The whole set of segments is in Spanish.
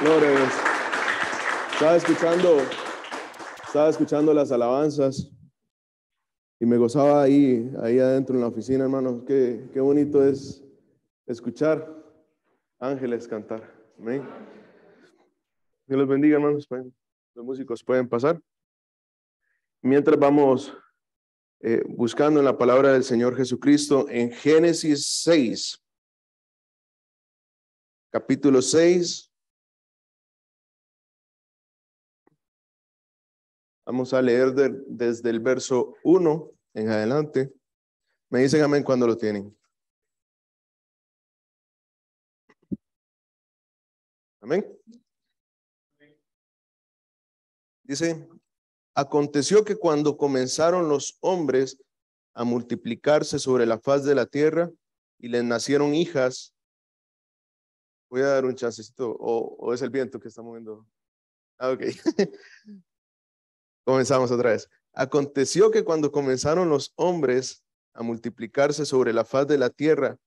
Gloria a Dios. Estaba escuchando las alabanzas y me gozaba ahí adentro en la oficina, hermanos. Qué bonito es escuchar ángeles cantar. Amén. Dios los bendiga, hermanos. Los músicos pueden pasar. Mientras vamos buscando en la palabra del Señor Jesucristo en Génesis 6, capítulo 6. Vamos a leer desde el verso 1 en adelante. Me dicen amén cuando lo tienen. Amén. Dice, aconteció que cuando comenzaron los hombres a multiplicarse sobre la faz de la tierra y les nacieron hijas, voy a dar un chancecito, o es el viento que está moviendo. Ok. Comenzamos otra vez. Aconteció que cuando comenzaron los hombres a multiplicarse sobre la faz de la tierra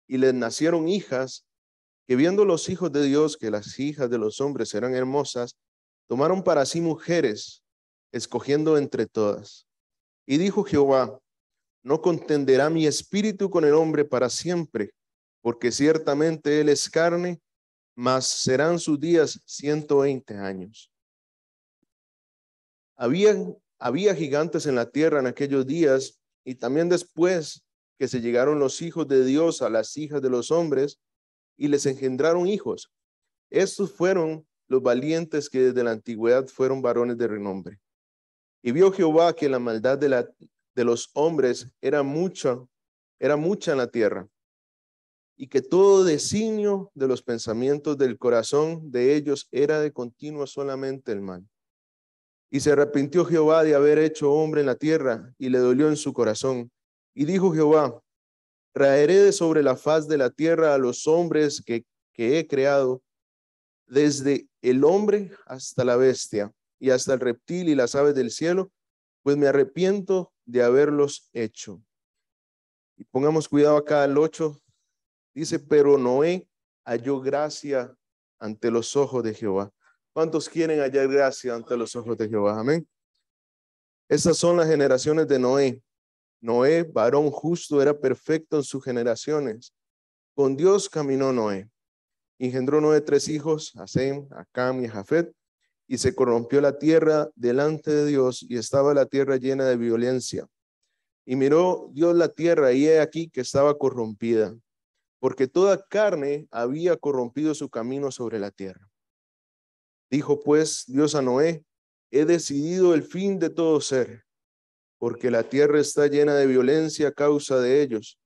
y les nacieron hijas, que viendo los hijos de Dios que las hijas de los hombres eran hermosas, tomaron para sí mujeres, escogiendo entre todas. Y dijo Jehová, no contenderá mi espíritu con el hombre para siempre, porque ciertamente él es carne, mas serán sus días 120 años. Había gigantes en la tierra en aquellos días, y también después que se llegaron los hijos de Dios a las hijas de los hombres, y les engendraron hijos. Estos fueron los valientes que desde la antigüedad fueron varones de renombre. Y vio Jehová que la maldad de los hombres era mucha en la tierra, y que todo designio de los pensamientos del corazón de ellos era de continuo solamente el mal. Y se arrepintió Jehová de haber hecho hombre en la tierra, y le dolió en su corazón. Y dijo Jehová, traeré de sobre la faz de la tierra a los hombres que he creado, desde el hombre hasta la bestia, y hasta el reptil y las aves del cielo, pues me arrepiento de haberlos hecho. Y pongamos cuidado acá al 8, dice, pero Noé halló gracia ante los ojos de Jehová. ¿Cuántos quieren hallar gracia ante los ojos de Jehová? Amén. Estas son las generaciones de Noé. Noé, varón justo, era perfecto en sus generaciones. Con Dios caminó Noé. Engendró Noé 3 hijos, a Sem, a Cam y a Jafet, y se corrompió la tierra delante de Dios, y estaba la tierra llena de violencia. Y miró Dios la tierra, y he aquí que estaba corrompida, porque toda carne había corrompido su camino sobre la tierra. Dijo pues Dios a Noé, he decidido el fin de todo ser, porque la tierra está llena de violencia a causa de ellos,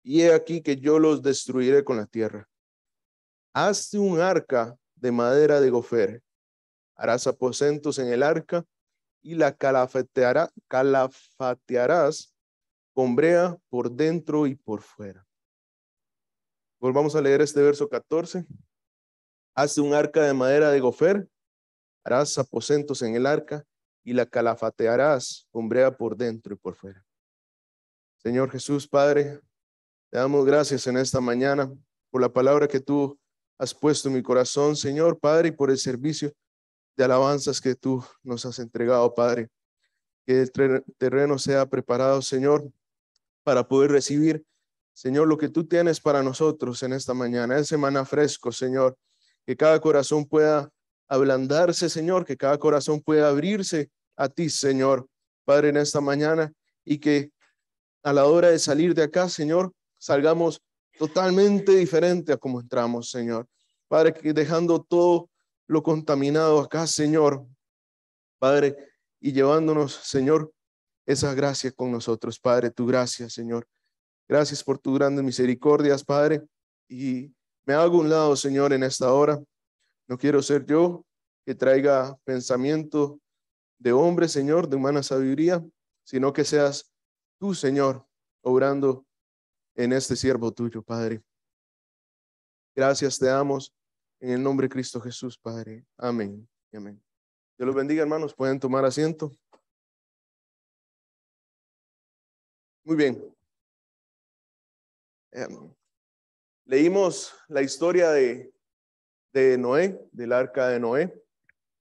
y he aquí que yo los destruiré con la tierra. Hazte un arca de madera de gofer, harás aposentos en el arca, y la calafatearás con brea por dentro y por fuera. Volvamos a leer este verso 14. Hazte un arca de madera de gofer, harás aposentos en el arca, y la calafatearás con brea por dentro y por fuera. Señor Jesús, Padre, te damos gracias en esta mañana por la palabra que tú has puesto en mi corazón, Señor, Padre, y por el servicio de alabanzas que tú nos has entregado, Padre. Que el terreno sea preparado, Señor, para poder recibir, Señor, lo que tú tienes para nosotros en esta mañana. Es semana fresco, Señor. Que cada corazón pueda ablandarse, Señor, que cada corazón pueda abrirse a ti, Señor, Padre, en esta mañana, y que a la hora de salir de acá, Señor, salgamos totalmente diferente a como entramos, Señor. Padre, que dejando todo lo contaminado acá, Señor, Padre, y llevándonos, Señor, esa gracia con nosotros, Padre, tu gracia, Señor. Gracias por tus grandes misericordias, Padre, y me hago a un lado, Señor, en esta hora. No quiero ser yo que traiga pensamiento de hombre, Señor, de humana sabiduría, sino que seas tú, Señor, obrando en este siervo tuyo, Padre. Gracias te damos en el nombre de Cristo Jesús, Padre. Amén. Amén. Dios los bendiga, hermanos. Pueden tomar asiento. Muy bien. Leímos la historia de de Noé, del arca de Noé,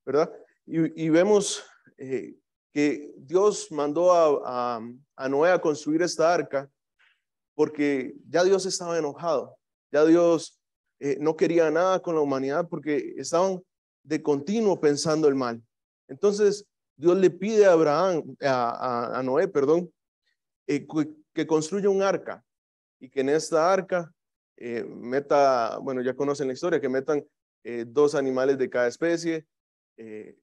¿verdad? Y vemos que Dios mandó a Noé a construir esta arca porque ya Dios estaba enojado, ya Dios no quería nada con la humanidad porque estaban de continuo pensando el mal. Entonces Dios le pide a a Noé, perdón, que construya un arca y que en esta arca meta, bueno, ya conocen la historia, que metan dos animales de cada especie, eh,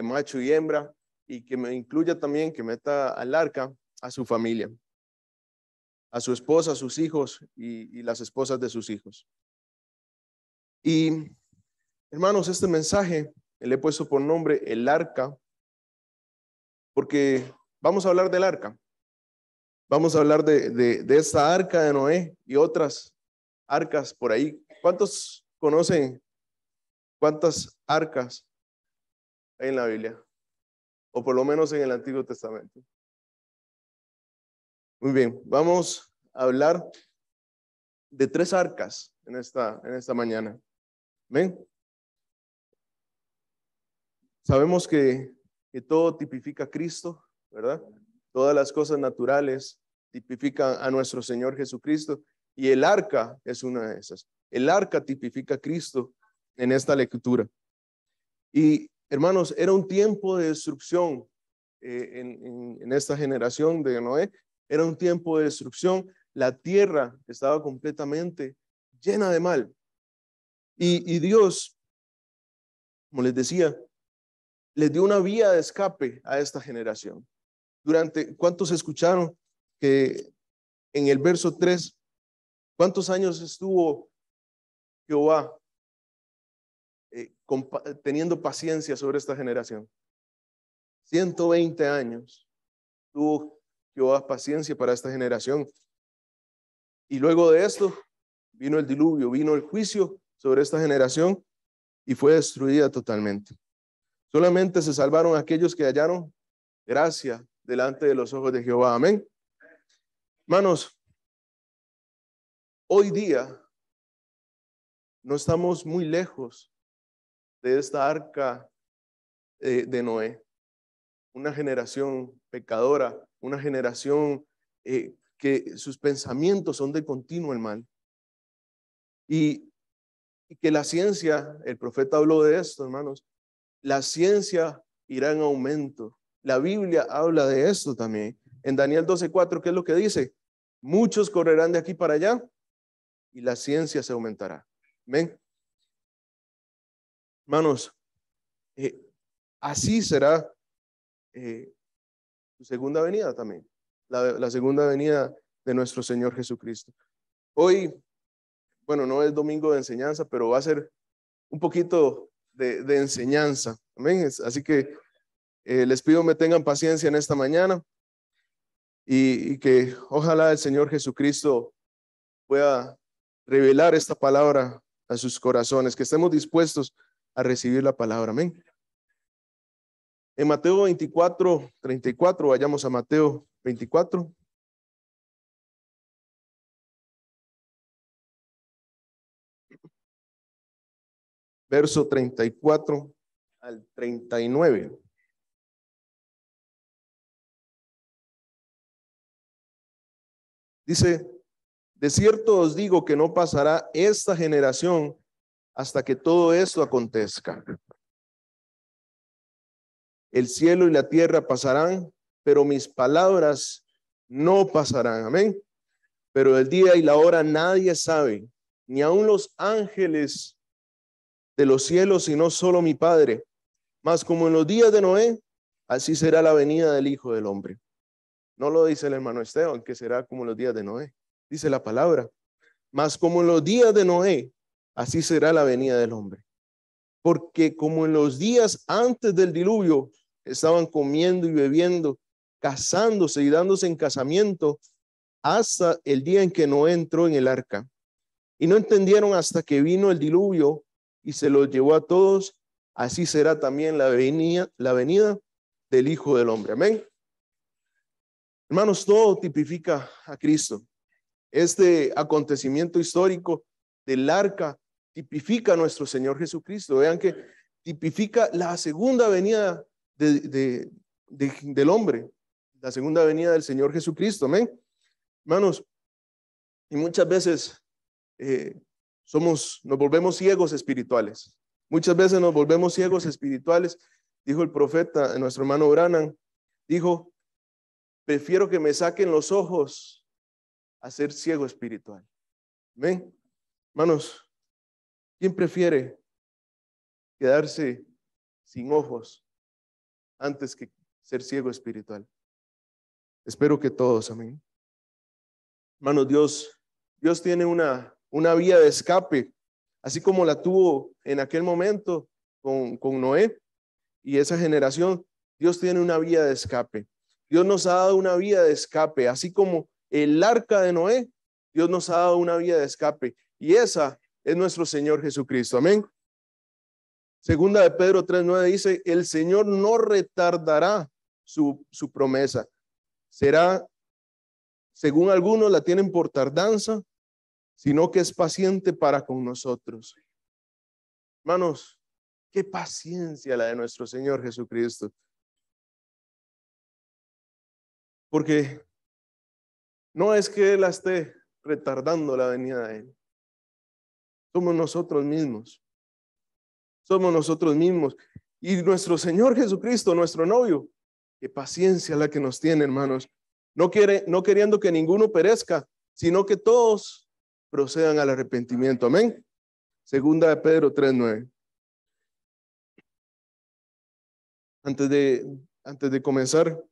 macho y hembra, y que me incluya también que meta al arca a su familia, a su esposa, a sus hijos y las esposas de sus hijos. Y hermanos, este mensaje le he puesto por nombre el arca, porque vamos a hablar del arca. Vamos a hablar de esta arca de Noé y otras arcas por ahí. ¿Cuántos conocen cuántas arcas hay en la Biblia? O por lo menos en el Antiguo Testamento. Muy bien, vamos a hablar de tres arcas en esta mañana. ¿Ven? Sabemos que todo tipifica a Cristo, ¿verdad? Todas las cosas naturales tipifican a nuestro Señor Jesucristo y el arca es una de esas. El arca tipifica a Cristo en esta lectura. Y hermanos, era un tiempo de destrucción en esta generación de Noé. Era un tiempo de destrucción. La tierra estaba completamente llena de mal. Y Dios, como les decía, les dio una vía de escape a esta generación. ¿Cuántos escucharon que en el verso 3, cuántos años estuvo Jehová teniendo paciencia sobre esta generación? 120 años tuvo Jehová paciencia para esta generación. Y luego de esto vino el diluvio, vino el juicio sobre esta generación y fue destruida totalmente. Solamente se salvaron aquellos que hallaron gracia delante de los ojos de Jehová. Amén. Hermanos, hoy día no estamos muy lejos de esta arca de Noé. Una generación pecadora, una generación que sus pensamientos son de continuo el mal. Y que la ciencia, el profeta habló de esto, hermanos, la ciencia irá en aumento. La Biblia habla de esto también. En Daniel 12:4, ¿qué es lo que dice? Muchos correrán de aquí para allá y la ciencia se aumentará. Amén. Hermanos, así será su segunda venida también. La segunda venida de nuestro Señor Jesucristo. Hoy, bueno, no es domingo de enseñanza, pero va a ser un poquito de enseñanza. Amén. Así que les pido me tengan paciencia en esta mañana y que ojalá el Señor Jesucristo pueda revelar esta palabra a sus corazones, que estemos dispuestos a recibir la palabra. Amén. En Mateo 24:34, vayamos a Mateo 24. Verso 34 al 39. Dice, de cierto os digo que no pasará esta generación hasta que todo esto acontezca. El cielo y la tierra pasarán, pero mis palabras no pasarán. Amén. Pero el día y la hora nadie sabe, ni aun los ángeles de los cielos, sino solo mi Padre. Mas como en los días de Noé, así será la venida del Hijo del Hombre. No lo dice el hermano Esteban, que será como en los días de Noé. Dice la palabra. Mas como en los días de Noé, así será la venida del hombre. Porque como en los días antes del diluvio, estaban comiendo y bebiendo, casándose y dándose en casamiento, hasta el día en que Noé entró en el arca. Y no entendieron hasta que vino el diluvio y se los llevó a todos. Así será también la venida del Hijo del Hombre. Amén. Hermanos, todo tipifica a Cristo. Este acontecimiento histórico del arca tipifica a nuestro Señor Jesucristo. Vean que tipifica la segunda venida del hombre, la segunda venida del Señor Jesucristo. Amén. Hermanos, y muchas veces nos volvemos ciegos espirituales. Muchas veces nos volvemos ciegos espirituales. Dijo el profeta, nuestro hermano Branham, dijo, prefiero que me saquen los ojos a ser ciego espiritual. Amén. Hermanos, ¿quién prefiere quedarse sin ojos antes que ser ciego espiritual? Espero que todos, amén. Hermanos, Dios tiene una vía de escape, así como la tuvo en aquel momento con Noé y esa generación. Dios tiene una vía de escape. Dios nos ha dado una vía de escape, así como el arca de Noé. Dios nos ha dado una vía de escape y esa es nuestro Señor Jesucristo. Amén. Segunda de Pedro 3:9 dice, el Señor no retardará su promesa. Será, según algunos la tienen por tardanza, sino que es paciente para con nosotros. Hermanos, qué paciencia la de nuestro Señor Jesucristo. Porque no es que Él esté retardando la venida de Él. Somos nosotros mismos. Somos nosotros mismos. Y nuestro Señor Jesucristo, nuestro novio, qué paciencia la que nos tiene, hermanos. No queriendo que ninguno perezca, sino que todos procedan al arrepentimiento. Amén. Segunda de Pedro 3:9. Antes de comenzar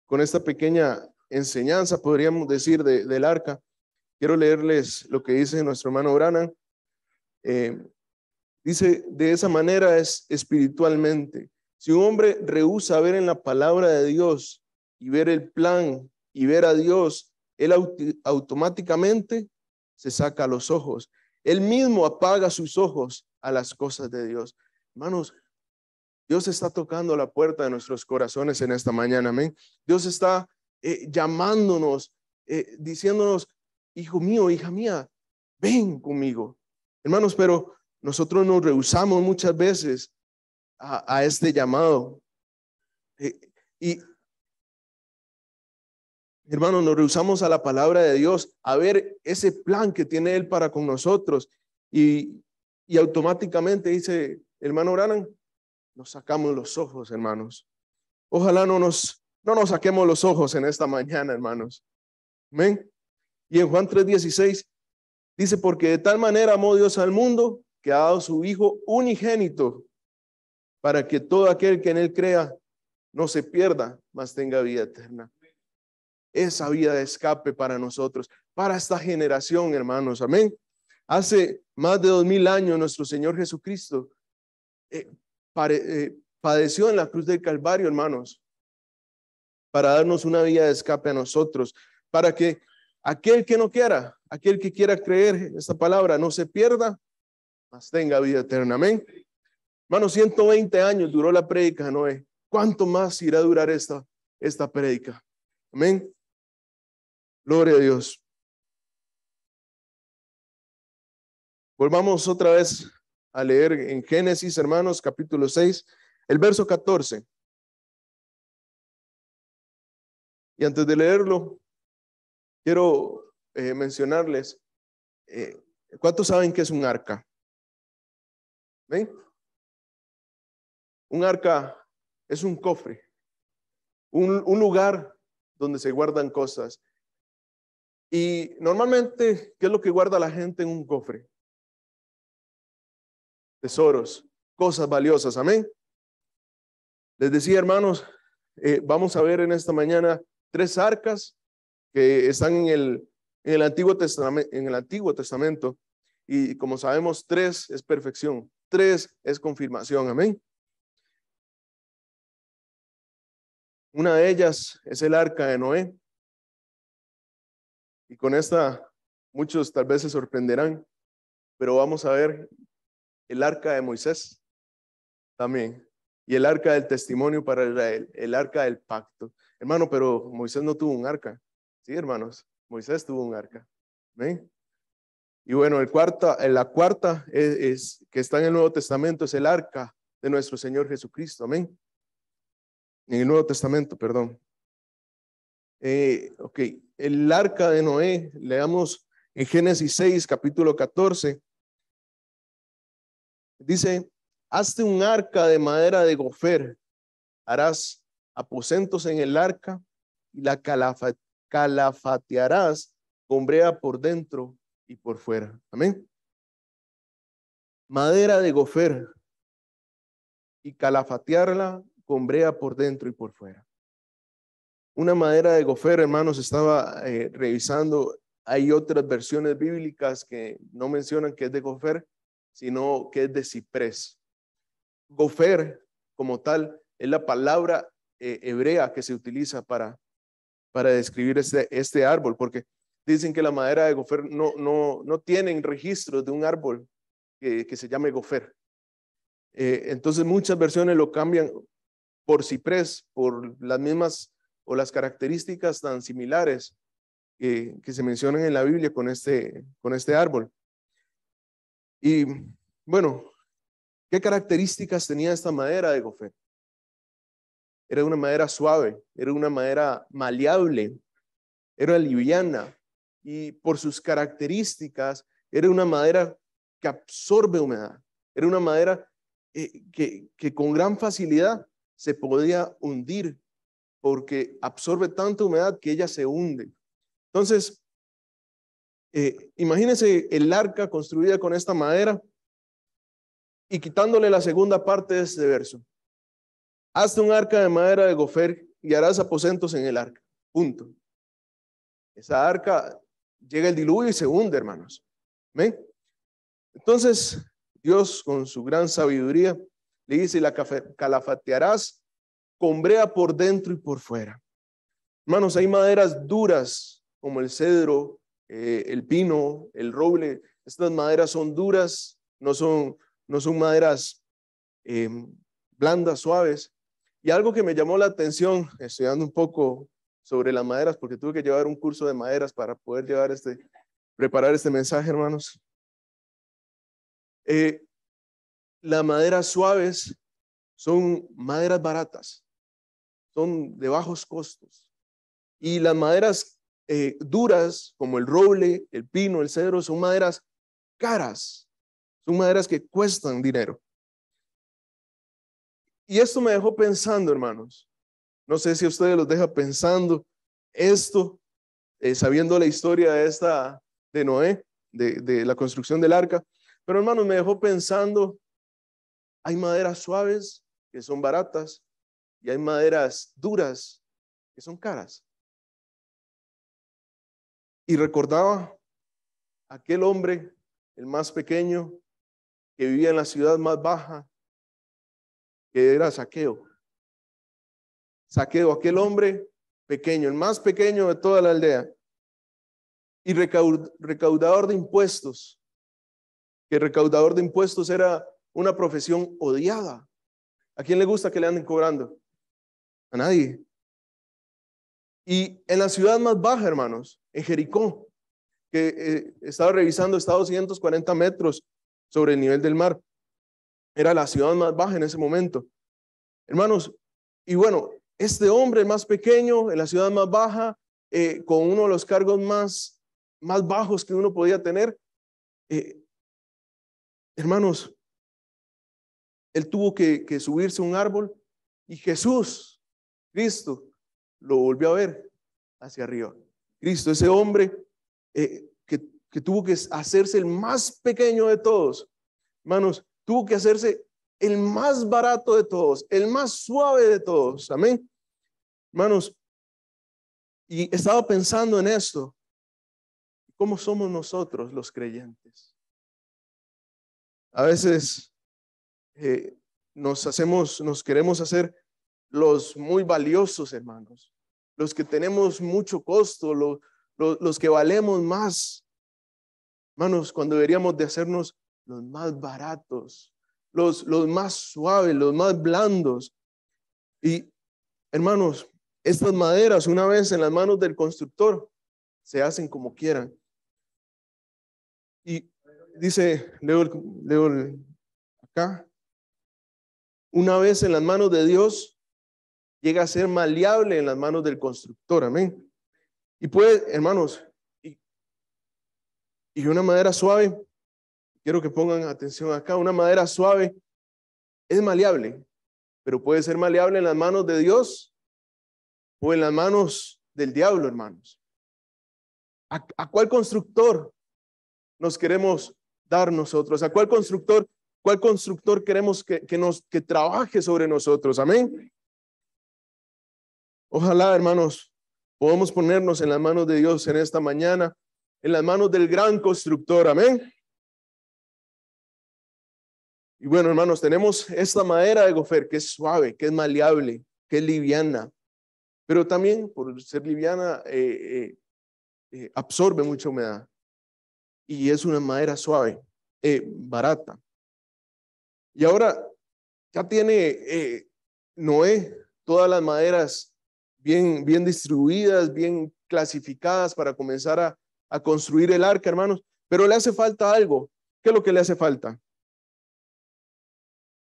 con esta pequeña enseñanza, podríamos decir, del arca, quiero leerles lo que dice nuestro hermano Branham. Dice, de esa manera es espiritualmente. Si un hombre rehúsa ver en la palabra de Dios y ver el plan y ver a Dios, él automáticamente se saca los ojos. Él mismo apaga sus ojos a las cosas de Dios. Hermanos, Dios está tocando la puerta de nuestros corazones en esta mañana. Amén. Dios está llamándonos, diciéndonos, hijo mío, hija mía, ven conmigo. Hermanos, pero nosotros nos rehusamos muchas veces a este llamado. Y hermanos, nos rehusamos a la palabra de Dios, a ver ese plan que tiene Él para con nosotros. Y automáticamente dice, hermano Branham, nos sacamos los ojos, hermanos. Ojalá no nos saquemos los ojos en esta mañana, hermanos. Amén. Y en Juan 3:16 dice, porque de tal manera amó Dios al mundo que ha dado su Hijo unigénito para que todo aquel que en Él crea no se pierda, mas tenga vida eterna. Esa vida de escape para nosotros, para esta generación, hermanos. Amén. Hace más de 2000 años nuestro Señor Jesucristo padeció en la cruz del Calvario, hermanos, para darnos una vía de escape a nosotros, para que aquel que no quiera, aquel que quiera creer esta palabra, no se pierda, mas tenga vida eterna. Amén. Hermanos, 120 años duró la prédica de Noé. ¿Cuánto más irá a durar esta prédica? Amén. Gloria a Dios. Volvamos otra vez a leer en Génesis, hermanos, capítulo 6, el verso 14. Y antes de leerlo, quiero mencionarles, ¿cuántos saben qué es un arca? ¿Ven? Un arca es un cofre, un lugar donde se guardan cosas. Y normalmente, ¿qué es lo que guarda la gente en un cofre? Tesoros, cosas valiosas. Amén. Les decía, hermanos, vamos a ver en esta mañana 3 arcas que están en el Antiguo Testamento. Y como sabemos, 3 es perfección, 3 es confirmación. Amén. Una de ellas es el arca de Noé. Y con esta muchos tal vez se sorprenderán, pero vamos a ver el arca de Moisés también. Y el arca del testimonio para Israel, el arca del pacto. Hermano, pero Moisés no tuvo un arca. Sí, hermanos, Moisés tuvo un arca. ¿Ven? Y bueno, la cuarta que está en el Nuevo Testamento, es el arca de nuestro Señor Jesucristo. Amén. En el Nuevo Testamento, perdón. Ok, el arca de Noé, leamos en Génesis 6, capítulo 14. Dice: hazte un arca de madera de gofer, harás aposentos en el arca y la calafatearás con brea por dentro y por fuera. Amén. Madera de gofer y calafatearla con brea por dentro y por fuera. Una madera de gofer, hermanos, estaba revisando. Hay otras versiones bíblicas que no mencionan que es de gofer, sino que es de ciprés. Gofer, como tal, es la palabra hebrea que se utiliza para describir este árbol, porque dicen que la madera de gofer no tienen registros de un árbol que se llame gofer. Entonces muchas versiones lo cambian por ciprés, por las mismas o las características tan similares que se mencionan en la Biblia con este árbol. Y bueno, ¿qué características tenía esta madera de gofer? Era una madera suave, era una madera maleable, era liviana, y por sus características era una madera que absorbe humedad. Era una madera que con gran facilidad se podía hundir, porque absorbe tanta humedad que ella se hunde. Entonces, imagínense el arca construida con esta madera y quitándole la segunda parte de este verso. Hazte un arca de madera de gofer y harás aposentos en el arca. Punto. Esa arca, llega el diluvio y se hunde, hermanos. ¿Ven? Entonces, Dios con su gran sabiduría le dice: la calafatearás con brea por dentro y por fuera. Hermanos, hay maderas duras como el cedro, el pino, el roble. Estas maderas son duras, no son maderas blandas, suaves. Y algo que me llamó la atención, estudiando un poco sobre las maderas, porque tuve que llevar un curso de maderas para poder preparar este mensaje, hermanos. Las maderas suaves son maderas baratas, son de bajos costos. Y las maderas duras, como el roble, el pino, el cedro, son maderas caras, son maderas que cuestan dinero. Y esto me dejó pensando, hermanos. No sé si a ustedes los deja pensando esto, sabiendo la historia de Noé, de la construcción del arca. Pero, hermanos, me dejó pensando: hay maderas suaves que son baratas y hay maderas duras que son caras. Y recordaba aquel hombre, el más pequeño, que vivía en la ciudad más baja, que era Zaqueo. Zaqueo, aquel hombre pequeño, el más pequeño de toda la aldea, y recaudador de impuestos, que recaudador de impuestos era una profesión odiada. ¿A quién le gusta que le anden cobrando? A nadie. Y en la ciudad más baja, hermanos, en Jericó, que estaba revisando, está a 240 metros sobre el nivel del mar, era la ciudad más baja en ese momento, hermanos. Y bueno, este hombre más pequeño en la ciudad más baja, con uno de los cargos más bajos que uno podía tener, hermanos, él tuvo que subirse a un árbol, y Jesús, Cristo, lo volvió a ver hacia arriba. Cristo, ese hombre que tuvo que hacerse el más pequeño de todos, hermanos, tuvo que hacerse el más barato de todos, el más suave de todos. Amén. Hermanos, y estaba pensando en esto: ¿cómo somos nosotros los creyentes? A veces nos queremos hacer los muy valiosos, hermanos, los que tenemos mucho costo, los que valemos más, hermanos, cuando deberíamos de hacernos los más baratos, los más suaves, los más blandos. Y, hermanos, estas maderas, una vez en las manos del constructor, se hacen como quieran. Y dice, leo acá, una vez en las manos de Dios, llega a ser maleable en las manos del constructor, amén. Y puede, hermanos, y una madera suave, quiero que pongan atención acá, una madera suave es maleable, pero puede ser maleable en las manos de Dios o en las manos del diablo, hermanos. ¿A cuál constructor nos queremos dar nosotros? ¿A cuál constructor queremos que trabaje sobre nosotros? Amén. Ojalá, hermanos, podamos ponernos en las manos de Dios en esta mañana, en las manos del gran constructor. Amén. Y bueno, hermanos, tenemos esta madera de gofer que es suave, que es maleable, que es liviana, pero también por ser liviana absorbe mucha humedad y es una madera suave, barata. Y ahora ya tiene Noé todas las maderas bien distribuidas, bien clasificadas para comenzar a construir el arca, hermanos, pero le hace falta algo. ¿Qué es lo que le hace falta?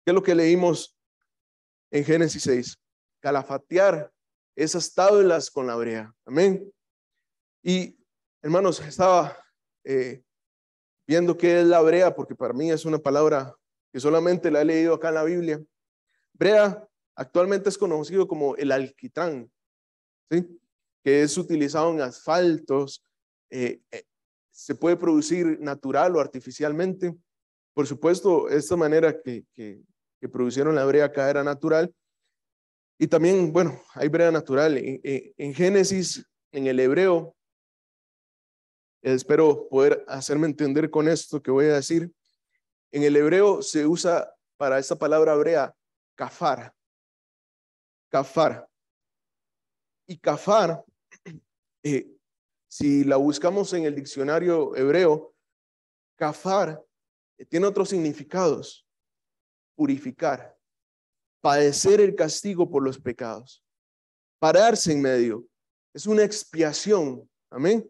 ¿Qué es lo que leímos en Génesis 6? Calafatear esas tablas con la brea. Amén. Y hermanos, estaba viendo qué es la brea, porque para mí es una palabra que solamente la he leído acá en la Biblia. Brea actualmente es conocido como el alquitrán, ¿sí? Que es utilizado en asfaltos, se puede producir natural o artificialmente. Por supuesto, esta manera que produjeron la brea acá era natural. Y también, bueno, hay brea natural. En Génesis, en el hebreo, espero poder hacerme entender con esto que voy a decir. En el hebreo se usa para esta palabra hebrea, kafar. Kafar. Y kafar, si la buscamos en el diccionario hebreo, kafar tiene otros significados. Purificar, padecer el castigo por los pecados, pararse en medio. Es una expiación. Amén.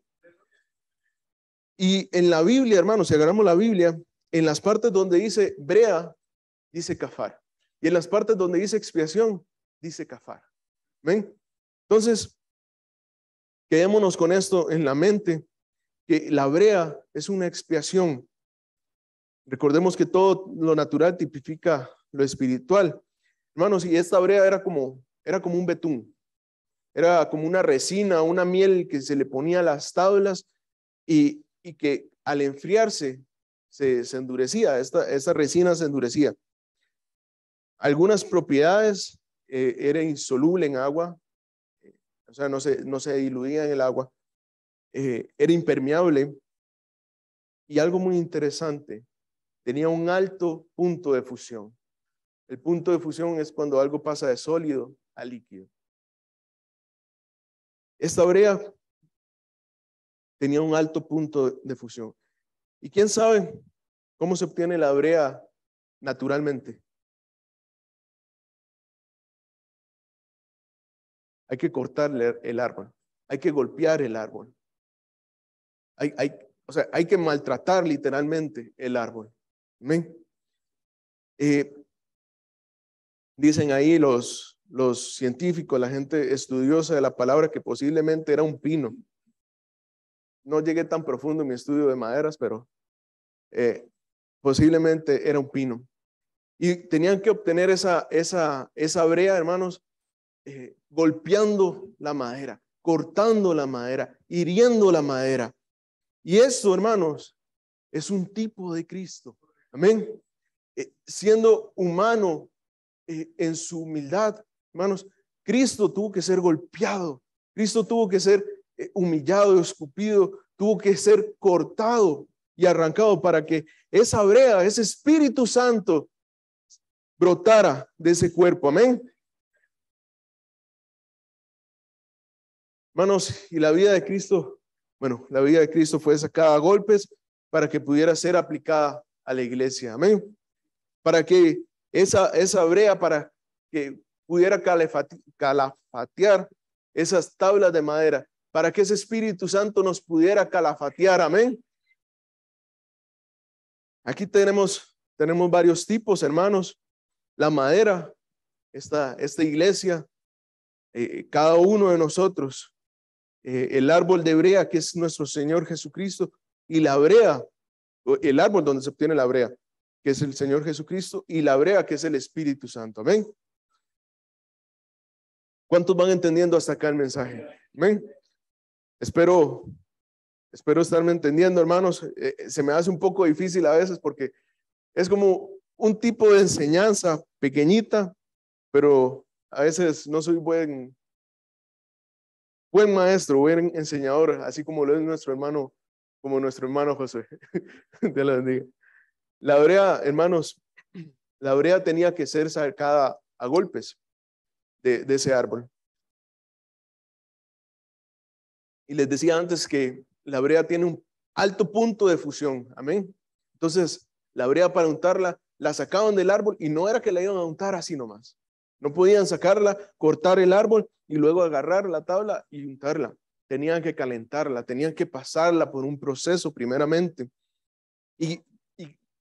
Y en la Biblia, hermanos, si agarramos la Biblia, en las partes donde dice brea, dice kafar. Y en las partes donde dice expiación, dice kafar. Amén. Entonces, quedémonos con esto en la mente, que la brea es una expiación. Recordemos que todo lo natural tipifica lo espiritual. Hermanos, y esta brea era como un betún. Era como una resina, una miel que se le ponía a las tablas y que al enfriarse se endurecía. Esta resina se endurecía. Algunas propiedades era insoluble en agua, o sea, no se diluía en el agua. Era impermeable y algo muy interesante, tenía un alto punto de fusión. El punto de fusión es cuando algo pasa de sólido a líquido. Esta brea tenía un alto punto de fusión. ¿Y quién sabe cómo se obtiene la brea naturalmente? Hay que cortarle el árbol, hay que golpear el árbol. O sea, hay que maltratar literalmente el árbol. ¿Amén? Dicen ahí los científicos, la gente estudiosa de la palabra, que posiblemente era un pino. No llegué tan profundo en mi estudio de maderas, pero posiblemente era un pino. Y tenían que obtener esa brea, hermanos, golpeando la madera, cortando la madera, hiriendo la madera. Y eso, hermanos, es un tipo de Cristo. Amén. Siendo humano en su humildad, hermanos, Cristo tuvo que ser golpeado, Cristo tuvo que ser humillado, escupido, tuvo que ser cortado y arrancado para que esa brea, ese Espíritu Santo brotara de ese cuerpo. Amén. Hermanos, y la vida de Cristo, bueno, la vida de Cristo fue sacada a golpes para que pudiera ser aplicada a la iglesia. Amén. Para que esa brea, para que pudiera calafatear esas tablas de madera, para que ese Espíritu Santo nos pudiera calafatear. Amén. Aquí tenemos varios tipos, hermanos. La madera, esta iglesia, cada uno de nosotros, el árbol de brea, que es nuestro Señor Jesucristo, y la brea, el árbol donde se obtiene la brea, que es el Señor Jesucristo, y la brea, que es el Espíritu Santo. Amén. ¿Cuántos van entendiendo hasta acá el mensaje? Amén. Espero estarme entendiendo, hermanos. Se me hace un poco difícil a veces porque es como un tipo de enseñanza pequeñita, pero a veces no soy buen maestro, buen enseñador, así como lo es nuestro hermano José. Dios lo bendiga. La brea, hermanos, la brea tenía que ser sacada a golpes de ese árbol. Y les decía antes que la brea tiene un alto punto de fusión. Amén. Entonces, la brea para untarla, la sacaban del árbol y no era que la iban a untar así nomás. No podían sacarla, cortar el árbol y luego agarrar la tabla y untarla. Tenían que calentarla, tenían que pasarla por un proceso primeramente. Y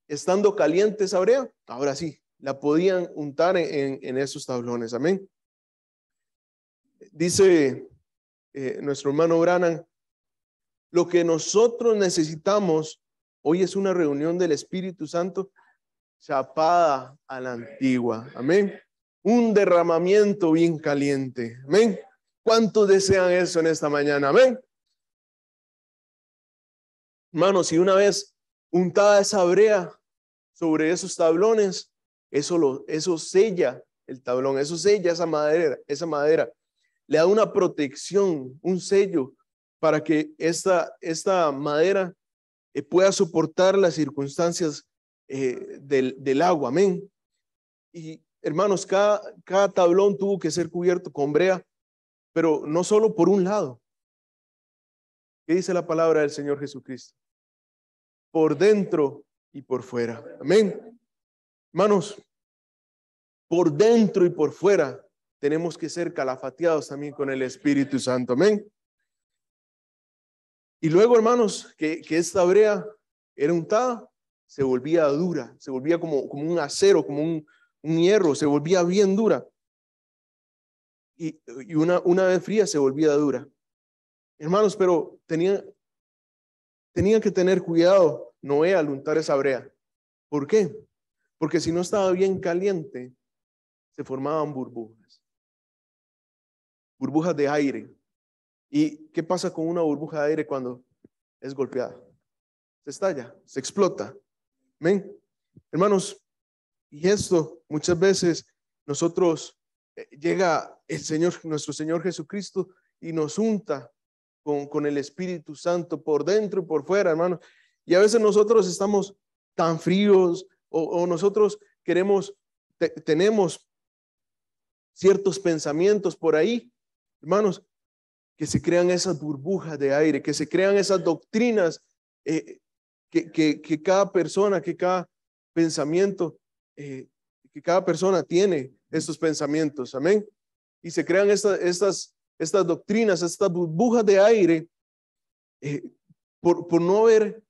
estando caliente esa brea, ahora sí, la podían untar en esos tablones. Amén. Dice nuestro hermano Branham, lo que nosotros necesitamos hoy es una reunión del Espíritu Santo chapada a la antigua. Amén. Un derramamiento bien caliente. Amén. ¿Cuántos desean eso en esta mañana? Amén. Hermanos, si una vez untada esa brea sobre esos tablones, eso sella el tablón, eso sella esa madera, le da una protección, un sello para que esta madera pueda soportar las circunstancias del agua. Amén. Y hermanos, cada tablón tuvo que ser cubierto con brea, pero no solo por un lado. ¿Qué dice la palabra del Señor Jesucristo? Por dentro y por fuera. Amén. Hermanos, por dentro y por fuera tenemos que ser calafateados también con el Espíritu Santo. Amén. Y luego, hermanos, que esta brea era untada, se volvía dura, se volvía como un acero, como un hierro, se volvía bien dura. Y una vez fría se volvía dura. Hermanos, pero tenían que tener cuidado Noé al untar esa brea. ¿Por qué? Porque si no estaba bien caliente, se formaban burbujas de aire. ¿Y qué pasa con una burbuja de aire cuando es golpeada? Se estalla, se explota. ¿Amén? Hermanos, y esto muchas veces nosotros llega el Señor, nuestro Señor Jesucristo, y nos unta con el Espíritu Santo por dentro y por fuera, hermanos. Y a veces nosotros estamos tan fríos o nosotros tenemos ciertos pensamientos por ahí, hermanos, que se crean esas burbujas de aire, que se crean esas doctrinas que cada persona, que cada pensamiento, que cada persona tiene estos pensamientos. Amén. Y se crean estas doctrinas, estas burbujas de aire por no haber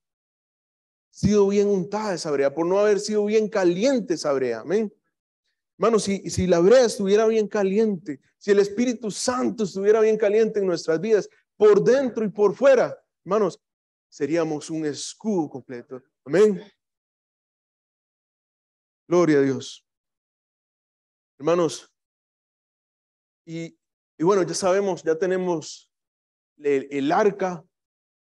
sido bien untada esa brea, por no haber sido bien caliente esa brea. Amén. Hermanos, si la brea estuviera bien caliente, si el Espíritu Santo estuviera bien caliente en nuestras vidas, por dentro y por fuera, hermanos, seríamos un escudo completo. Amén. Gloria a Dios. Hermanos, y bueno, ya sabemos, ya tenemos el arca,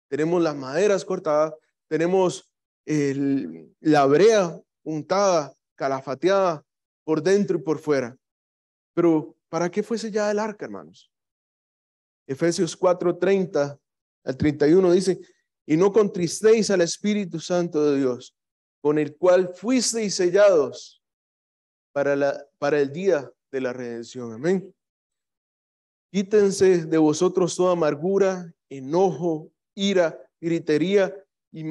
tenemos las maderas cortadas, tenemos la brea untada, calafateada por dentro y por fuera. Pero, ¿para qué fuese ya el arca, hermanos? Efesios 4:30 al 31 dice, y no contristéis al Espíritu Santo de Dios, con el cual fuisteis sellados para el día de la redención. Amén. Quítense de vosotros toda amargura, enojo, ira, gritería y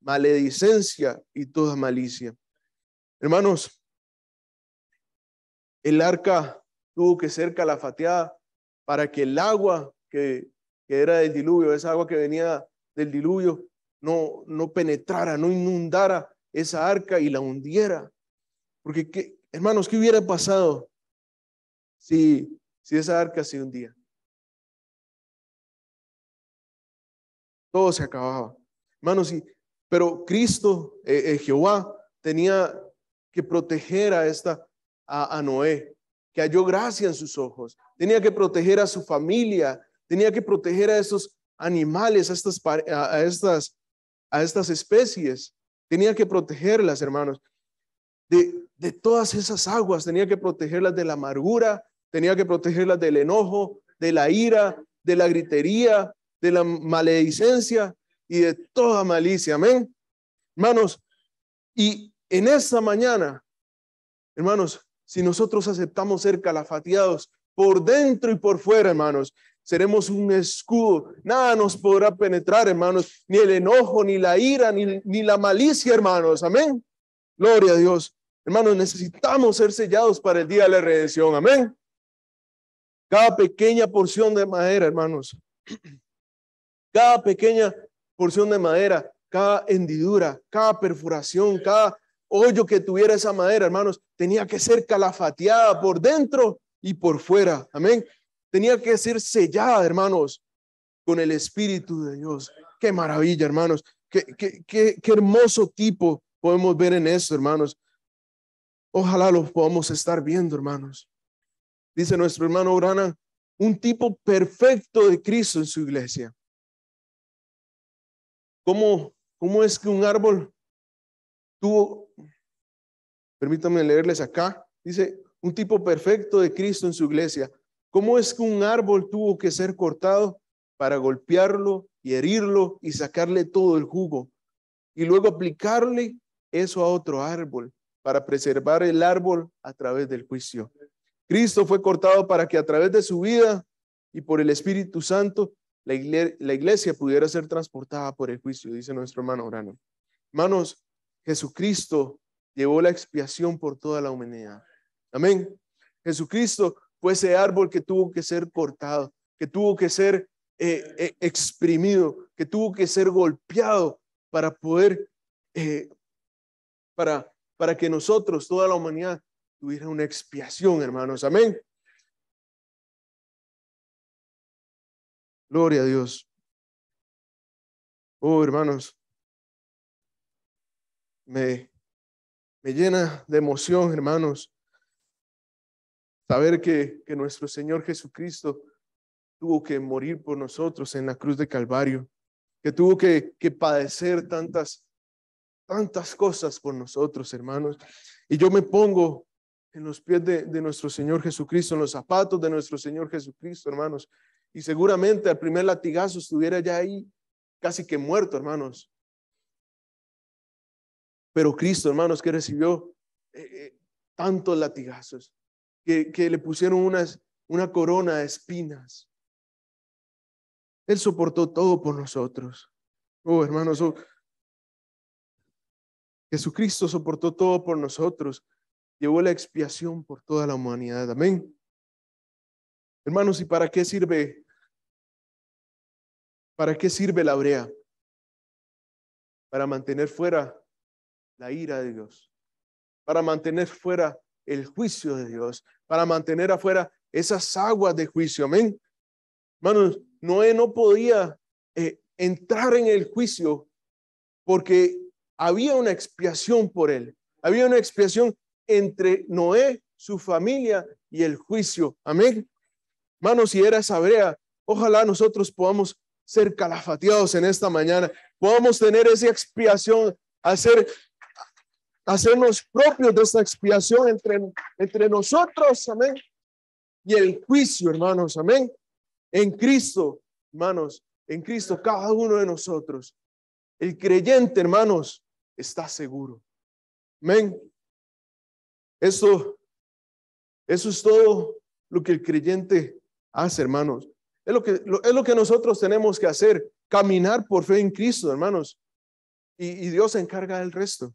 maledicencia y toda malicia. Hermanos, el arca tuvo que ser calafateada para que el agua que era del diluvio, esa agua que venía del diluvio, no penetrara, no inundara esa arca y la hundiera. Porque, hermanos, ¿qué hubiera pasado si esa arca se hundía? Todo se acababa. Hermanos, pero Cristo, Jehová, tenía que proteger a Noé, que halló gracia en sus ojos. Tenía que proteger a su familia, tenía que proteger a esos animales, a estas especies. Tenía que protegerlas, hermanos, de todas esas aguas. Tenía que protegerlas de la amargura, tenía que protegerlas del enojo, de la ira, de la gritería, de la maledicencia y de toda malicia. Amén. Hermanos, y en esta mañana, hermanos, si nosotros aceptamos ser calafateados por dentro y por fuera, hermanos, seremos un escudo. Nada nos podrá penetrar, hermanos, ni el enojo, ni la ira, ni la malicia, hermanos. Amén. Gloria a Dios. Hermanos, necesitamos ser sellados para el día de la redención. Amén. Cada pequeña porción de madera, hermanos, cada pequeña porción de madera, cada hendidura, cada perforación, cada hoyo que tuviera esa madera, hermanos, tenía que ser calafateada por dentro y por fuera. Amén. Tenía que ser sellada, hermanos, con el Espíritu de Dios. Qué maravilla, hermanos. Qué hermoso tipo podemos ver en esto, hermanos. Ojalá lo podamos estar viendo, hermanos. Dice nuestro hermano Branham, un tipo perfecto de Cristo en su iglesia. ¿Cómo es que un árbol tuvo, permítanme leerles acá, dice, un tipo perfecto de Cristo en su iglesia? ¿Cómo es que un árbol tuvo que ser cortado para golpearlo y herirlo y sacarle todo el jugo? Y luego aplicarle eso a otro árbol para preservar el árbol a través del juicio. Cristo fue cortado para que a través de su vida y por el Espíritu Santo la iglesia pudiera ser transportada por el juicio, dice nuestro hermano Branham. Hermanos, Jesucristo llevó la expiación por toda la humanidad. Amén. Jesucristo fue ese árbol que tuvo que ser cortado, que tuvo que ser exprimido, que tuvo que ser golpeado para poder, para que nosotros, toda la humanidad, tuviera una expiación, hermanos. Amén. Gloria a Dios. Oh, hermanos, me llena de emoción, hermanos, saber que nuestro Señor Jesucristo tuvo que morir por nosotros en la cruz de Calvario, que tuvo que padecer tantas cosas por nosotros, hermanos. Y yo me pongo en los pies de nuestro Señor Jesucristo, en los zapatos de nuestro Señor Jesucristo, hermanos. Y seguramente al primer latigazo estuviera ya ahí casi que muerto, hermanos. Pero Cristo, hermanos, que recibió tantos latigazos, que le pusieron una corona de espinas. Él soportó todo por nosotros. Oh, hermanos, Jesucristo soportó todo por nosotros. Llevó la expiación por toda la humanidad. Amén. Hermanos, ¿y para qué sirve? ¿Para qué sirve la brea? Para mantener fuera la ira de Dios, para mantener fuera el juicio de Dios, para mantener afuera esas aguas de juicio. Amén. Hermanos, Noé no podía entrar en el juicio porque había una expiación por él. Había una expiación entre Noé, su familia y el juicio. Amén. Hermanos, si era esa brea, ojalá nosotros podamos ser calafateados en esta mañana, podamos tener esa expiación, hacernos propios de esta expiación entre nosotros, amén, y el juicio, hermanos, amén. En Cristo, hermanos, en Cristo cada uno de nosotros, el creyente, hermanos, está seguro. Amén. Eso es todo lo que el creyente hace, hermanos. Es lo que nosotros tenemos que hacer, caminar por fe en Cristo, hermanos. Y Dios se encarga del resto.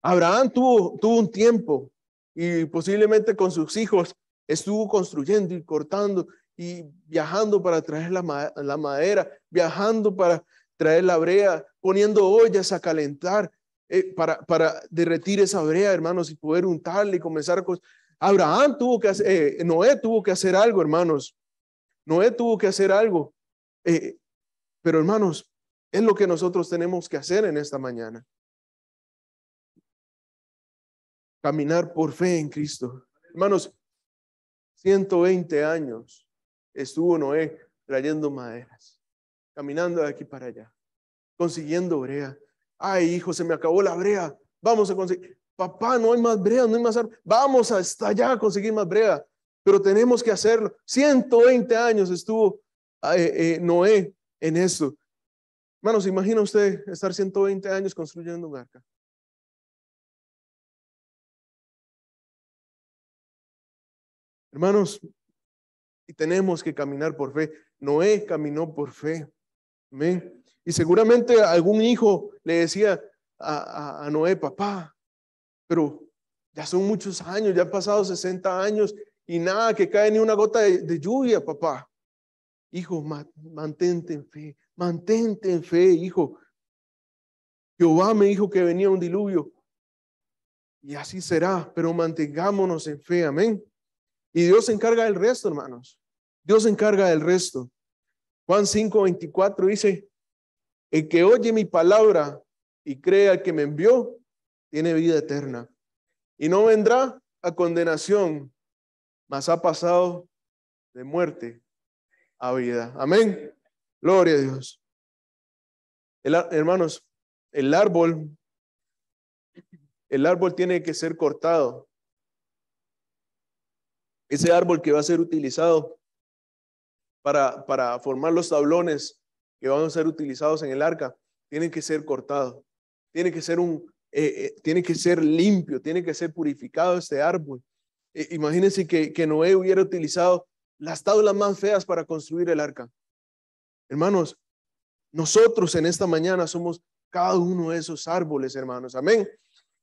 Abraham tuvo un tiempo y posiblemente con sus hijos estuvo construyendo y cortando y viajando para traer la madera, viajando para traer la brea, poniendo ollas a calentar para derretir esa brea, hermanos, y poder untarle y comenzar a... Abraham tuvo que hacer, Noé tuvo que hacer algo, hermanos. Noé tuvo que hacer algo. Pero hermanos, es lo que nosotros tenemos que hacer en esta mañana. Caminar por fe en Cristo. Hermanos, 120 años estuvo Noé trayendo maderas, caminando de aquí para allá, consiguiendo brea. Ay, hijo, se me acabó la brea. Vamos a conseguir. Papá, no hay más brea, no hay más árbol. Vamos hasta allá a conseguir más brea. Pero tenemos que hacerlo. 120 años estuvo Noé en esto. Hermanos, imagina usted estar 120 años construyendo un arca. Hermanos, y tenemos que caminar por fe. Noé caminó por fe. Amén. Y seguramente algún hijo le decía a Noé, papá, pero ya son muchos años, ya han pasado 60 años y nada, que cae ni una gota de lluvia, papá. Hijo, mantente en fe, hijo. Jehová me dijo que venía un diluvio y así será, pero mantengámonos en fe, amén. Y Dios se encarga del resto, hermanos. Dios se encarga del resto. Juan 5:24 dice, el que oye mi palabra y cree al que me envió, tiene vida eterna. Y no vendrá a condenación, mas ha pasado de muerte a vida. Amén. Gloria a Dios. Hermanos, el árbol tiene que ser cortado. Ese árbol que va a ser utilizado para formar los tablones que van a ser utilizados en el arca, tiene que ser cortado. Tiene que ser tiene que ser limpio, tiene que ser purificado este árbol. Imagínense que Noé hubiera utilizado las tablas más feas para construir el arca. Hermanos, nosotros en esta mañana somos cada uno de esos árboles, hermanos. Amén.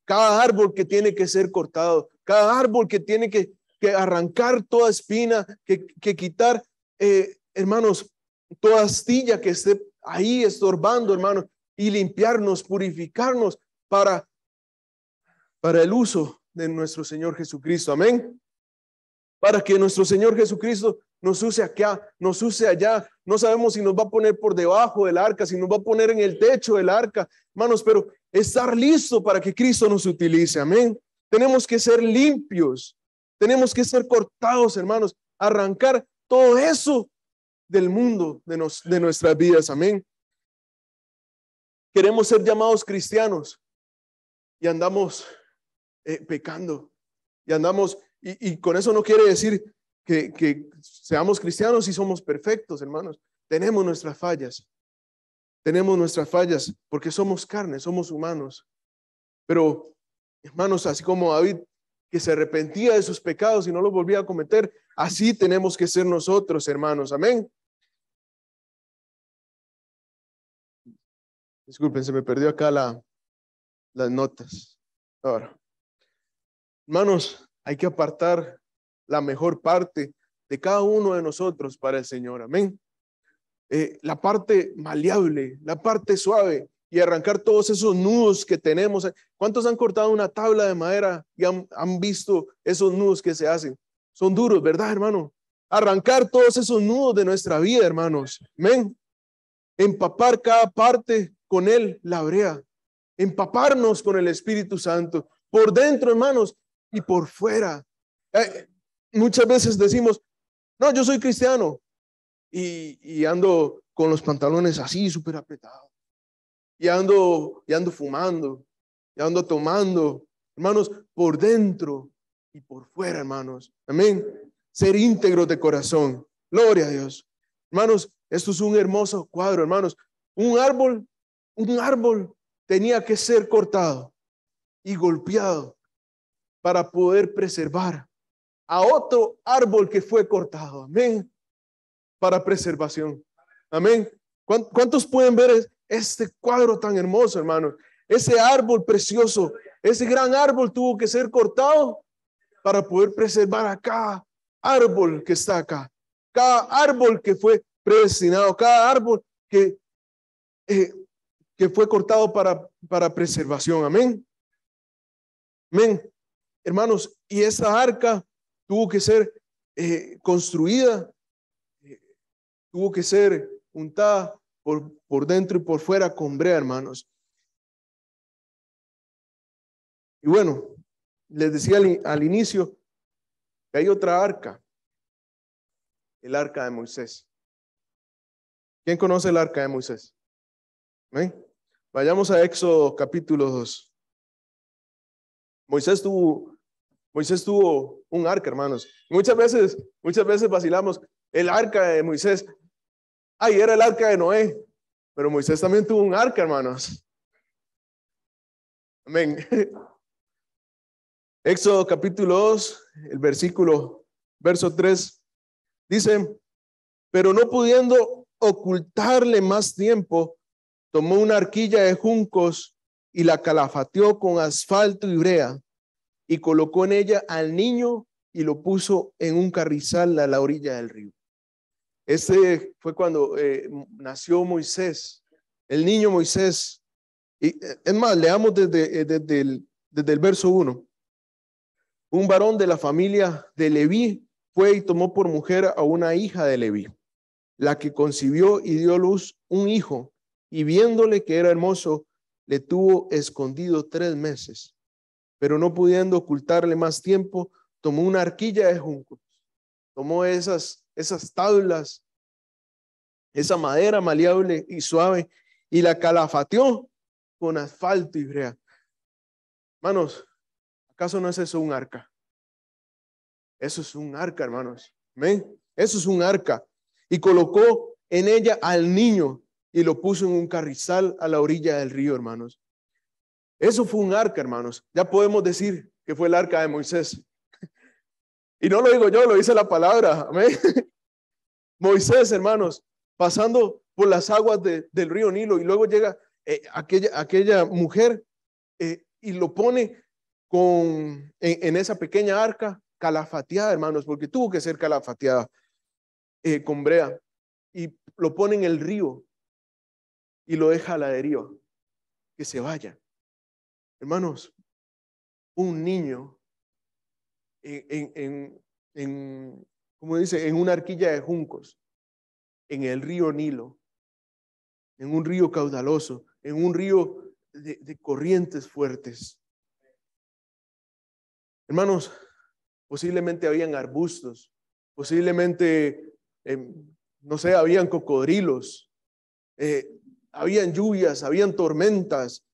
Cada árbol que tiene que ser cortado, cada árbol que tiene que arrancar toda espina, que quitar, hermanos, toda astilla que esté ahí estorbando, hermanos, y limpiarnos, purificarnos para el uso de nuestro Señor Jesucristo. Amén. Para que nuestro Señor Jesucristo nos use acá, nos use allá. No sabemos si nos va a poner por debajo del arca, si nos va a poner en el techo del arca, hermanos, pero estar listo para que Cristo nos utilice. Amén. Tenemos que ser limpios, tenemos que ser cortados, hermanos, arrancar todo eso del mundo de nuestras vidas. Amén. Queremos ser llamados cristianos y andamos pecando y andamos, y con eso no quiere decir que seamos cristianos y somos perfectos, hermanos. Tenemos nuestras fallas porque somos carne, somos humanos. Pero, hermanos, así como David, que se arrepentía de sus pecados y no los volvía a cometer, así tenemos que ser nosotros, hermanos. Amén. Disculpen, se me perdió acá las notas. Ahora, hermanos, hay que apartar la mejor parte de cada uno de nosotros para el Señor. Amén. La parte maleable, la parte suave y arrancar todos esos nudos que tenemos. ¿Cuántos han cortado una tabla de madera y han visto esos nudos que se hacen? Son duros, ¿verdad, hermano? Arrancar todos esos nudos de nuestra vida, hermanos. Amén. Empapar cada parte con él, la brea. Empaparnos con el Espíritu Santo. Por dentro, hermanos, y por fuera. Muchas veces decimos, no, yo soy cristiano. Y ando con los pantalones así, súper apretados. Y ando fumando. Y ando tomando. Hermanos, por dentro y por fuera, hermanos. Amén. Ser íntegros de corazón. Gloria a Dios. Hermanos, esto es un hermoso cuadro, hermanos. Un árbol tenía que ser cortado y golpeado para poder preservar a otro árbol que fue cortado. Amén. Para preservación. Amén. ¿Cuántos pueden ver este cuadro tan hermoso, hermanos? Ese árbol precioso, ese gran árbol tuvo que ser cortado para poder preservar a cada árbol que está acá. cada árbol que fue predestinado, cada árbol que fue cortado para preservación. Amén. Amén. Hermanos, y esa arca tuvo que ser construida, tuvo que ser untada por dentro y por fuera con brea, hermanos. Y bueno, les decía al inicio que hay otra arca, el arca de Moisés. ¿Quién conoce el arca de Moisés? ¿Ven? Vayamos a Éxodo capítulo 2. Moisés tuvo un arca, hermanos. Muchas veces vacilamos el arca de Moisés. Ay, era el arca de Noé, pero Moisés también tuvo un arca, hermanos. Amén. Éxodo capítulo 2, el verso 3, dice, pero no pudiendo ocultarle más tiempo, tomó una arquilla de juncos y la calafateó con asfalto y brea y colocó en ella al niño y lo puso en un carrizal a la orilla del río. Este fue cuando nació Moisés, el niño Moisés. Y es más, leamos desde el verso 1. Un varón de la familia de Leví fue y tomó por mujer a una hija de Leví, la que concibió y dio a luz un hijo, y viéndole que era hermoso, le tuvo escondido 3 meses. Pero no pudiendo ocultarle más tiempo, tomó una arquilla de juncos, tomó esas tablas, esa madera maleable y suave, y la calafateó con asfalto y brea. Hermanos, ¿acaso no es eso un arca? Eso es un arca, hermanos. ¿Ven? Eso es un arca. Y colocó en ella al niño y lo puso en un carrizal a la orilla del río, hermanos. Eso fue un arca, hermanos. Ya podemos decir que fue el arca de Moisés. Y no lo digo yo, lo dice la palabra. Amén. Moisés, hermanos, pasando por las aguas del río Nilo, y luego llega aquella mujer y lo pone en esa pequeña arca calafateada, hermanos, porque tuvo que ser calafateada con brea, y lo pone en el río y lo deja a la deriva, que se vaya. Hermanos, un niño como dice, en una arquilla de juncos, en el río Nilo, en un río caudaloso, en un río de corrientes fuertes. Hermanos, posiblemente habían arbustos, posiblemente, no sé, habían cocodrilos, habían lluvias, habían tormentas,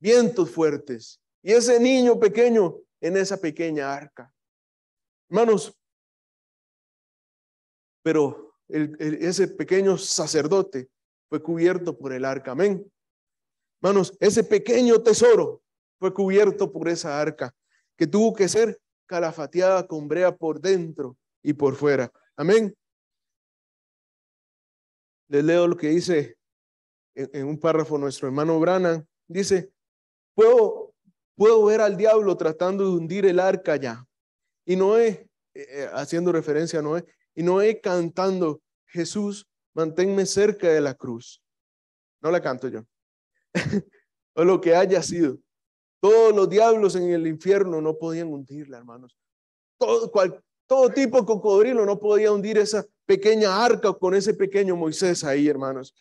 vientos fuertes, y ese niño pequeño en esa pequeña arca. Hermanos, pero ese pequeño sacerdote fue cubierto por el arca. Amén. Hermanos, ese pequeño tesoro fue cubierto por esa arca que tuvo que ser calafateada con brea por dentro y por fuera. Amén. Les leo lo que dice en un párrafo nuestro hermano Branham. Dice, puedo ver al diablo tratando de hundir el arca ya. Y Noé, haciendo referencia a Noé, y Noé cantando, Jesús, manténme cerca de la cruz. No la canto yo. O lo que haya sido. Todos los diablos en el infierno no podían hundirla, hermanos. Todo tipo de cocodrilo no podía hundir esa pequeña arca con ese pequeño Moisés ahí, hermanos,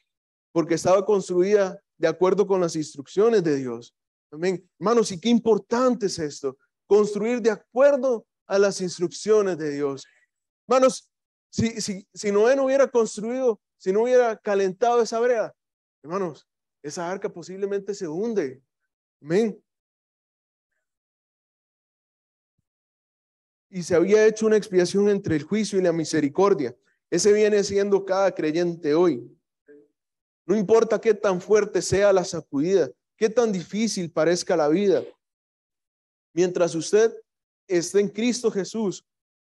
porque estaba construida de acuerdo con las instrucciones de Dios. Amén. Hermanos, y qué importante es esto, construir de acuerdo a las instrucciones de Dios. Hermanos, si Noé no hubiera construido, si no hubiera calentado esa brea, hermanos, esa arca posiblemente se hunde. Amén. Y se había hecho una expiación entre el juicio y la misericordia. Ese viene siendo cada creyente hoy. No importa qué tan fuerte sea la sacudida, qué tan difícil parezca la vida. Mientras usted esté en Cristo Jesús,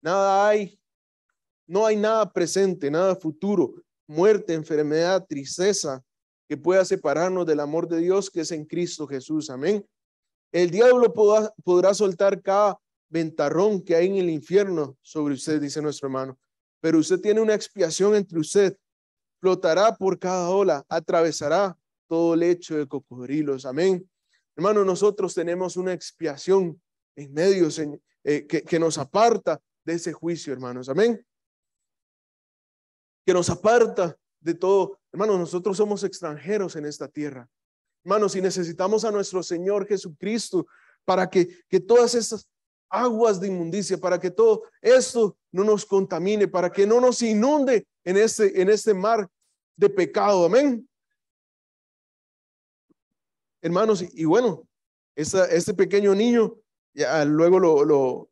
no hay nada presente, nada futuro, muerte, enfermedad, tristeza que pueda separarnos del amor de Dios que es en Cristo Jesús. Amén. El diablo podrá soltar cada ventarrón que hay en el infierno sobre usted, dice nuestro hermano, pero usted tiene una expiación entre usted. Flotará por cada ola, atravesará todo lecho de cocodrilos. Amén. Hermano, nosotros tenemos una expiación en medio que nos aparta de ese juicio, hermanos. Amén. Que nos aparta de todo. Hermanos, nosotros somos extranjeros en esta tierra. Hermanos, y necesitamos a nuestro Señor Jesucristo para que todas estas aguas de inmundicia, para que todo esto no nos contamine, para que no nos inunde en este mar de pecado. Amén. Hermanos, y bueno, este pequeño niño ya luego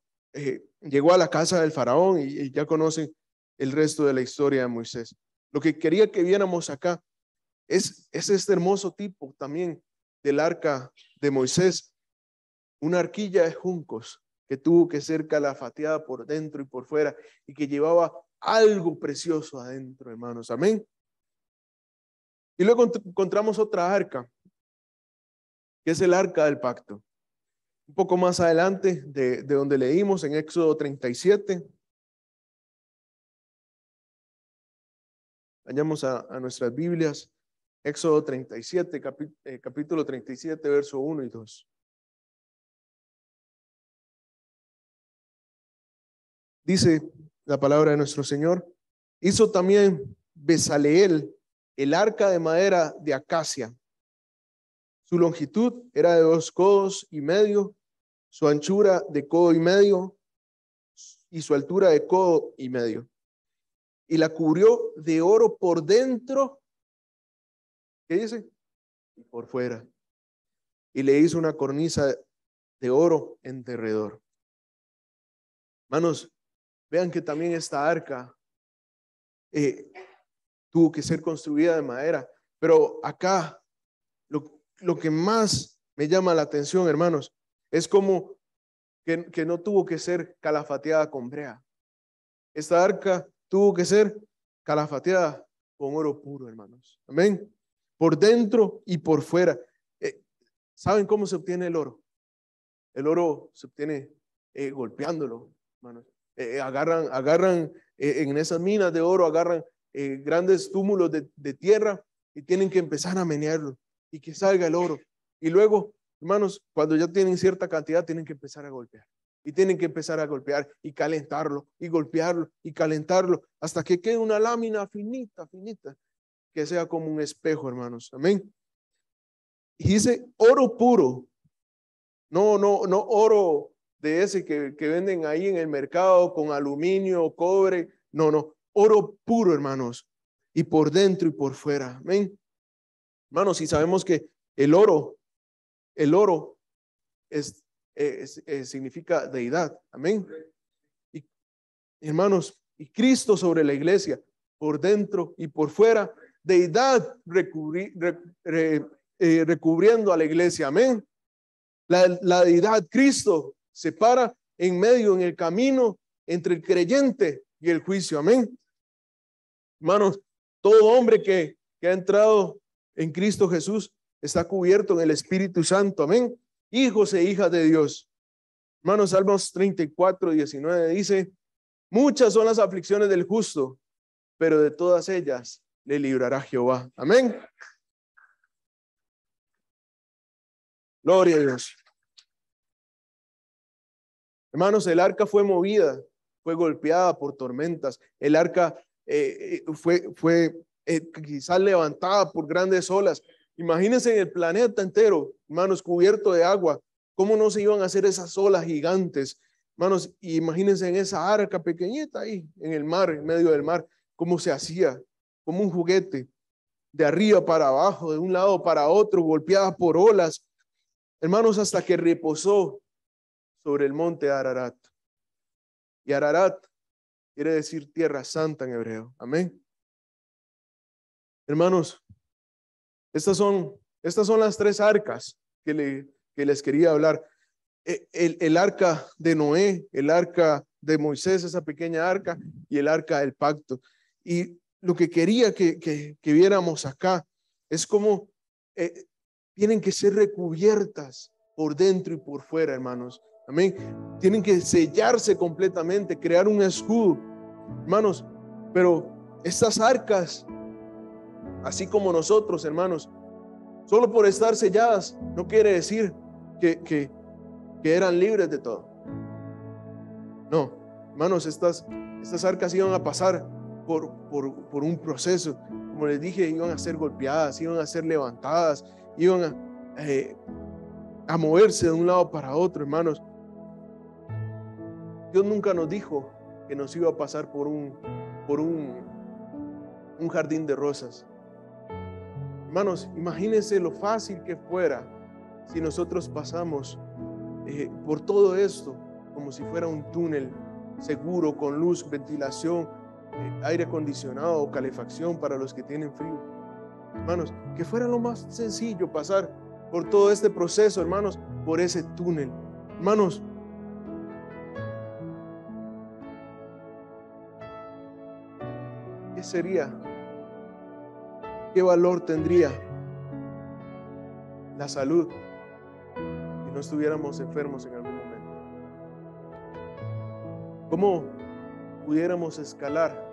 llegó a la casa del faraón y ya conocen el resto de la historia de Moisés. Lo que quería que viéramos acá es este hermoso tipo también del arca de Moisés, una arquilla de juncos que tuvo que ser calafateada por dentro y por fuera y que llevaba algo precioso adentro, hermanos. Amén. Y luego encontramos otra arca, que es el arca del pacto. Un poco más adelante de donde leímos en Éxodo 37. Vayamos a nuestras Biblias. Éxodo 37, capítulo 37, verso 1 y 2. Dice la palabra de nuestro Señor: hizo también Bezaleel el arca de madera de acacia. Su longitud era de 2 codos y medio, su anchura de codo y medio y su altura de codo y medio. Y la cubrió de oro por dentro. ¿Qué dice? Y por fuera. Y le hizo una cornisa de oro en derredor. Hermanos, vean que también esta arca tuvo que ser construida de madera. Pero acá lo que más me llama la atención, hermanos, es como que no tuvo que ser calafateada con brea. Esta arca tuvo que ser calafateada con oro puro, hermanos. Amén. Por dentro y por fuera. ¿Saben cómo se obtiene el oro? El oro se obtiene golpeándolo, hermanos. Agarran en esas minas de oro, agarran grandes túmulos de tierra y tienen que empezar a menearlo y que salga el oro. Y luego, hermanos, cuando ya tienen cierta cantidad, tienen que empezar a golpear. Y tienen que empezar a golpear y calentarlo y golpearlo y calentarlo hasta que quede una lámina finita, que sea como un espejo, hermanos. Amén. Y dice oro puro. No oro de ese que venden ahí en el mercado con aluminio, cobre. No, oro puro, hermanos. Y por dentro y por fuera. Amén. Hermanos, y sabemos que el oro significa deidad. Amén. Y, hermanos, y Cristo sobre la iglesia, por dentro y por fuera, deidad recubriendo a la iglesia. Amén. La deidad, Cristo, se para en medio, en el camino entre el creyente y el juicio. Amén. Hermanos, todo hombre que ha entrado en Cristo Jesús está cubierto en el Espíritu Santo. Amén. Hijos e hijas de Dios. Hermanos, Salmos 34, 19 dice: muchas son las aflicciones del justo, pero de todas ellas le librará Jehová. Amén. Gloria a Dios. Hermanos, el arca fue movida, fue golpeada por tormentas. El arca fue quizás levantada por grandes olas. Imagínense en el planeta entero, hermanos, cubierto de agua. ¿Cómo no se iban a hacer esas olas gigantes? Hermanos, imagínense en esa arca pequeñita ahí, en el mar, en medio del mar, cómo se hacía, como un juguete, de arriba para abajo, de un lado para otro, golpeada por olas. Hermanos, hasta que reposó sobre el monte Ararat. Y Ararat quiere decir tierra santa en hebreo. Amén. Hermanos, estas son las 3 arcas que les quería hablar. El arca de Noé, el arca de Moisés, esa pequeña arca, y el arca del pacto. Y lo que quería que viéramos acá es cómo tienen que ser recubiertas por dentro y por fuera, hermanos. Amén. Tienen que sellarse completamente, crear un escudo. Hermanos, Pero estas arcas, así como nosotros, hermanos, solo por estar selladas no quiere decir que eran libres de todo. No, hermanos, estas arcas iban a pasar por un proceso. Como les dije, iban a ser golpeadas, iban a ser levantadas, iban a moverse de un lado para otro, hermanos. Dios nunca nos dijo que nos iba a pasar por un jardín de rosas. Hermanos, imagínense lo fácil que fuera si nosotros pasamos por todo esto como si fuera un túnel seguro, con luz, ventilación, aire acondicionado o calefacción para los que tienen frío. Hermanos, que fuera lo más sencillo pasar por todo este proceso, hermanos, por ese túnel. Hermanos, ¿qué sería? ¿Qué valor tendría la salud si no estuviéramos enfermos en algún momento? ¿Cómo pudiéramos escalar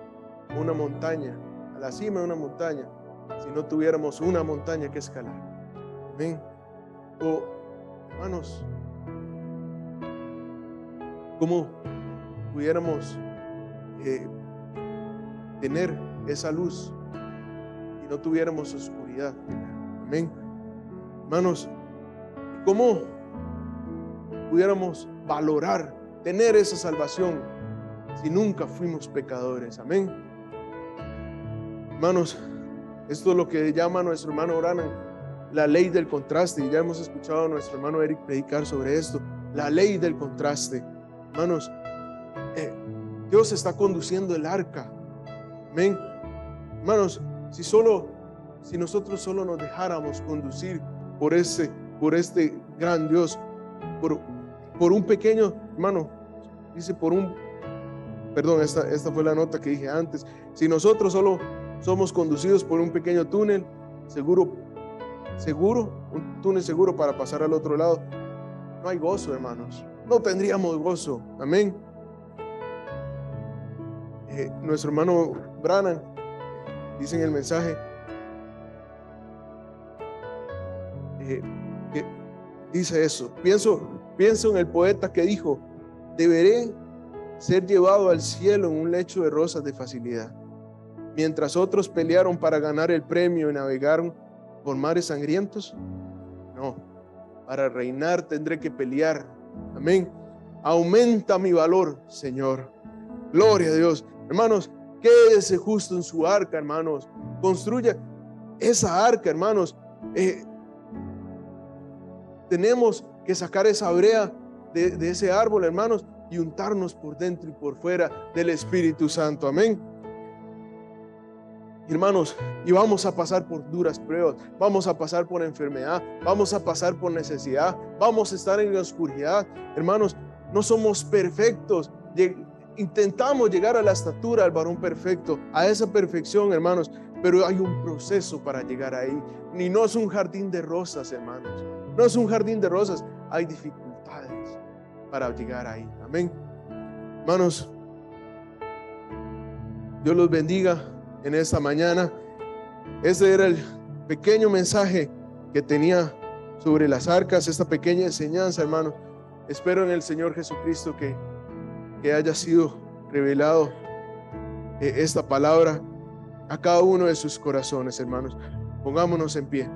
una montaña, a la cima de una montaña, si no tuviéramos una montaña que escalar? Amén. O, hermanos, ¿cómo pudiéramos tener esa luz si no tuviéramos oscuridad? Amén. Hermanos, ¿cómo pudiéramos valorar tener esa salvación si nunca fuimos pecadores? Amén. Hermanos, esto es lo que llama nuestro hermano Branham la ley del contraste, y ya hemos escuchado a nuestro hermano Eric predicar sobre esto, la ley del contraste. Hermanos, Dios está conduciendo el arca. Amén. Hermanos, si nosotros solo nos dejáramos conducir por este gran Dios, por un pequeño, hermano, dice perdón, esta fue la nota que dije antes. Si nosotros solo somos conducidos por un pequeño túnel, seguro, un túnel seguro para pasar al otro lado, no hay gozo, hermanos. No tendríamos gozo. Amén. Nuestro hermano Branham dice en el mensaje que dice eso. Pienso en el poeta que dijo: deberé ser llevado al cielo en un lecho de rosas de facilidad, mientras otros pelearon para ganar el premio y navegaron por mares sangrientos. No, para reinar tendré que pelear. Amén. Aumenta mi valor, Señor. Gloria a Dios. Hermanos, quédese justo en su arca, hermanos. Construya esa arca, hermanos. Tenemos que sacar esa brea de ese árbol, hermanos, y untarnos por dentro y por fuera del Espíritu Santo. Amén. Hermanos, y vamos a pasar por duras pruebas, vamos a pasar por enfermedad, vamos a pasar por necesidad, vamos a estar en la oscuridad. Hermanos, no somos perfectos. Intentamos llegar a la estatura del varón perfecto, a esa perfección, hermanos, pero hay un proceso para llegar ahí. Y no es un jardín de rosas, hermanos. No es un jardín de rosas. Hay dificultades para llegar ahí. Amén. Hermanos, Dios los bendiga en esta mañana. Ese era el pequeño mensaje que tenía sobre las arcas, esta pequeña enseñanza, hermanos. Espero en el Señor Jesucristo que haya sido revelado esta palabra a cada uno de sus corazones, hermanos. Pongámonos en pie.